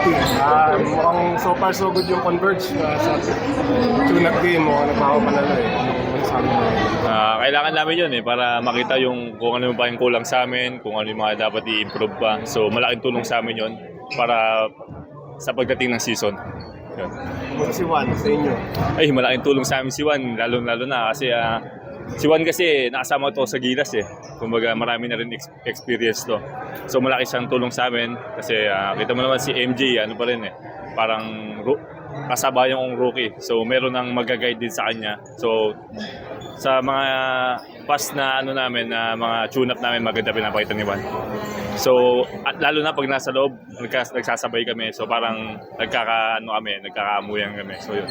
Balti, mukhang so far so good yung Converge sa tune-up game mo, nagbago panalo eh. Ano sabi mo? Kailangan namin yun para makita yung kung ano pa yung kulang sa amin, kung ano yung mga dapat i-improve pa. So malaking tulong sa amin yun para sa pagdating ng season. Yun. Kung si Juan sa inyo? Ay, malaking tulong sa amin si Juan, lalo na kasi si Juan kasi nakasama to sa Gilas Kumbaga marami na rin experience to. So malaki siyang tulong sa amin kasi kita mo naman si MJ, ano pa rin parang kasabayang kong rookie. So meron nang mag-guide din sa kanya. So sa mga pass na namin, na mga tune-up namin, maganda pinapakita ni Juan. So at lalo na pag nasa loob, nagsasabay kami. So parang nagkakaamuyan kami. So yun.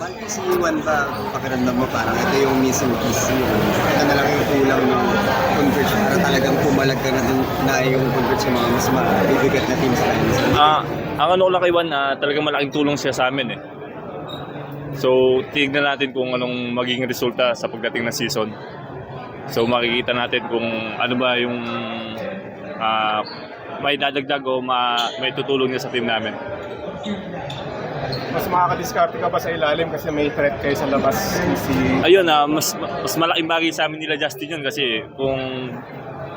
Bakit si Juan ba pakiramdam mo parang ito yung missing piece yun? Ito na lang yung kulang ng Converge para talagang pumalag ka na yung Converge sa mga mas mabibigat na team sa kanya? Ang ano ko lang kay Juan, talagang malaking tulong siya sa amin So tignan natin kung anong magiging resulta sa pagdating ng season. So makikita natin kung ano ba yung may dadagdag o may tutulong niya sa team namin. Mas makakadiskarte ka ba sa ilalim kasi may threat kayo sa labas Ayun, mas malaking bagay sa amin nila Justin yun kasi kung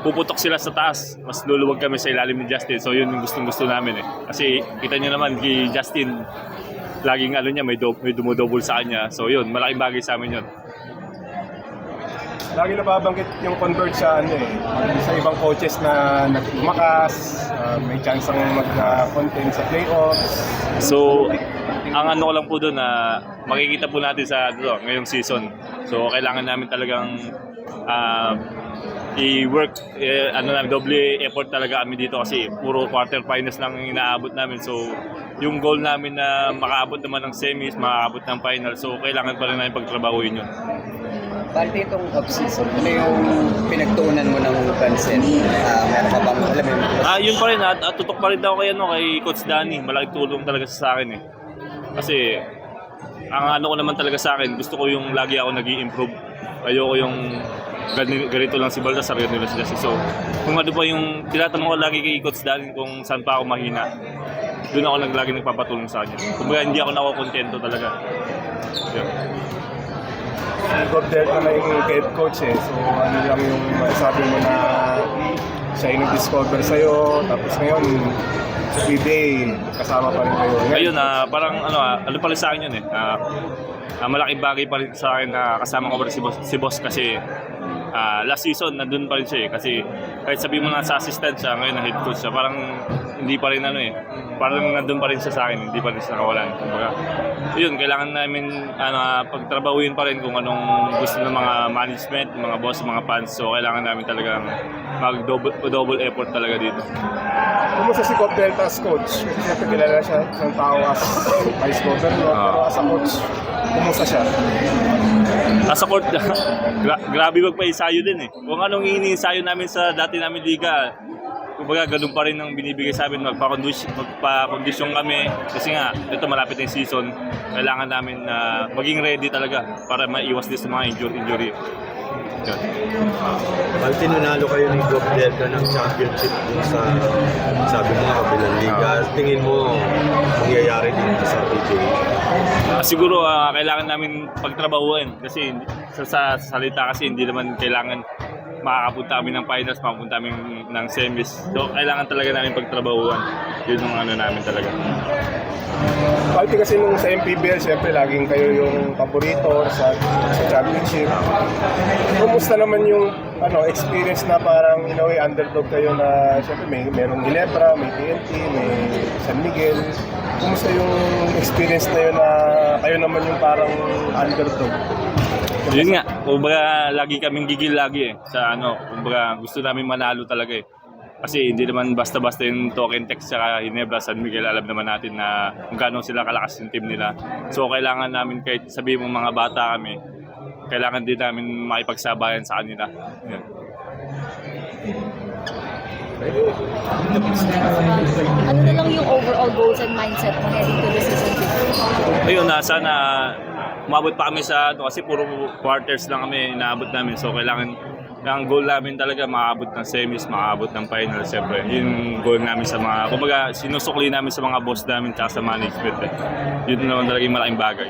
puputok sila sa taas, mas luluwag kami sa ilalim ni Justin. So yun yung gustong-gusto namin Kasi kita nyo naman kay Justin, laging may dumodouble sa kanya. So yun, malaking bagay sa amin yun. Lagi nababanggit yung Converge sa sa ibang coaches na nagmakas, may chance ang mag-contain sa playoffs. So ang ko lang po doon na makikita po natin sa ngayong season. So kailangan namin talagang i-work double effort talaga kami dito kasi puro quarter finals lang ang inaabot namin. So yung goal namin na makaabot naman ng semis, makaabot ng final. So kailangan pa rin namin pagtrabahuin yun. Bakit itong off-season? Ano yung pinagtuunan mo ng pansin? Meron ka bang alam mo? Yun pa rin tutok pa rin daw kay Coach Danny. Malaking tulong talaga sa akin Kasi ang ko naman talaga sa akin, gusto ko yung lagi ako nag-i-improve. Ayoko yung ganito lang si Baltasar, ganito lang si Justin. So kung ano pa yung tinatanong ko lagi kay Coach Danny kung saan pa ako mahina, doon ako lagi nagpapatulong sa kanya. Kumbaga hindi ako nakokontento talaga. Yeah. Gob Delta na yung head coach So ano lang yung sabi mo na siya yung nag-discover sa'yo, tapos ngayon sa PBA, kasama pa rin kayo. Ayun, parang ano pala sa akin yun malaking bagay pa rin sa akin na kasama ko pa rin si boss kasi last season nandun pa rin siya kasi kahit sabihin mo na sa assistant siya, ngayon na head coach siya, parang hindi pa rin parang nandun pa rin siya sa akin, hindi pa rin siya nakawalan. Kumbaga, yun, kailangan namin pagtrabahuin pa rin kung anong gusto ng mga management, mga boss, mga fans. So kailangan namin talagang mag-double effort talaga dito. Kumusta si Gob Delta as coach? Siyempre kilala siya ng tao as vice governor, pero as a coach, kumusta siya? Sa court, grabe magpa-ensayo din Kung anong ini-ensayo namin sa dati namin liga, kumbaga ganun pa rin ang binibigay sa amin, magpa-kondisyon kami kasi nga ito malapit na yung season, kailangan namin na maging ready talaga para maiwas din sa mga injury. Balti, nanalo kayo ng Gob Delta ng championship dun sa sabi mo nga kabilang liga. Tingin mo mangyayari dito sa PBA? Siguro kailangan namin pagtrabahuin kasi sa salita kasi hindi naman kailangan makakapunta kami ng finals, makapunta kami ng semis. So kailangan talaga namin pagtrabahuan. Yun ang namin talaga. Balti kasi nung sa MPBL, siyempre laging kayo yung paborito sa championship. Kumusta naman yung experience na parang underdog kayo na siyempre merong Ginebra, may TNT, may San Miguel. Kumusta yung experience na yun na kayo naman yung parang underdog? Yun nga, kumbaga lagi kaming gigil sa kumbaga gusto namin manalo talaga Kasi hindi naman basta-basta yung token text sa Ginebra, San Miguel, alam naman natin na kung gaano sila kalakas yung team nila. So kailangan namin, kahit sabihin mo mga bata kami, kailangan din namin makipagsabayan sa kanila. Yan. Ano na lang yung overall goals and mindset mo heading to the season 2? Ayun, sana umabot pa kami sa kasi puro quarters lang kami inaabot namin. So kailangan ang goal namin talaga maabot ng semis, maabot ng final, siyempre. Yun yung goal namin sa mga, kumbaga sinusukli namin sa mga boss namin at sa management. Yun naman talaga yung malaking bagay.